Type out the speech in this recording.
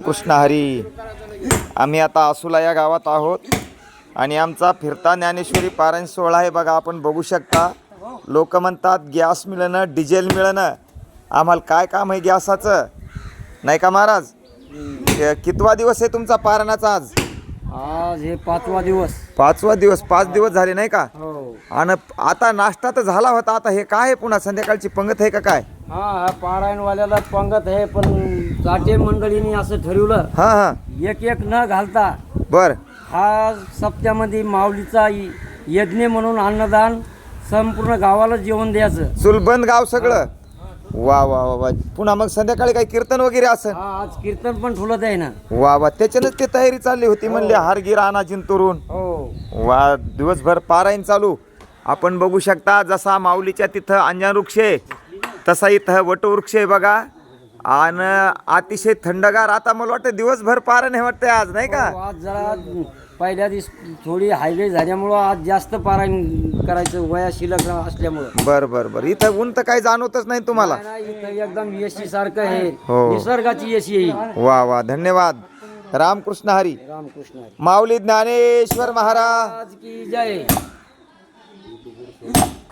कृष्ण हरी. आम्ही आता आसुला या गावात आहोत आणि आमचा फिरता ज्ञानेश्वरी पारायण सोहळा आहे. बघा आपण बघू शकता. लोक म्हणतात गॅस मिळणं, डिझेल मिळणं. आम्हाला काय काम आहे गॅसाचं, नाही का महाराज? कितवा दिवस आहे तुमचा पारायणाचा आज? आज हे 5वा दिवस. 5वा दिवस. 5 दिवस झाले नाही का? हो. आणि आता नाश्ता तर झाला होता. आता हे काय आहे? पुन्हा संध्याकाळची पंगत आहे का काय? हा पारायणवाल्याला पंगत आहे, पण चाटे मंडळींनी असं ठरवलं हां हां. एक न घालता बर. हा सप्त्यामध्ये माऊलीचा यज्ञ म्हणून अन्नदान संपूर्ण गावाला जेवण द्यायचं. चुलबंद गाव सगळं. वा वा वा वा. पुन्हा मग संध्याकाळी काही कीर्तन वगैरे असं? हा आज कीर्तन पण ठुलत आहे ना. वा वा. त्याच्यानंच ते तयारी चालली होती म्हणले हारगीर आणा जिंतूरून. हो. वा. दिवसभर पारायण चालू. आपण बघू शकता जसा माऊलीच्या तिथं अंजन वृक्ष आहे तसा इथं वटवृक्ष आहे बघा. आणि अतिशय थंडगार. आता मला वाटतं दिवसभर पारायण हे वाटतंय आज, नाही का? हो, आज जरा पहिल्या दिवस थोडी हायवे झाल्यामुळं आज जास्त पारायण करायचं वया शिल्लक असल्यामुळं. बर बर बर. इथं ऊन तर काही जाणवतच नाही तुम्हाला? नाही, इथं एकदम यशी सारखं आहे. हो. निसर्गाची यशी आहे. वा वा. धन्यवाद. रामकृष्ण हरी. रामकृष्ण हरी. माऊली ज्ञानेश्वर महाराज आज की जय.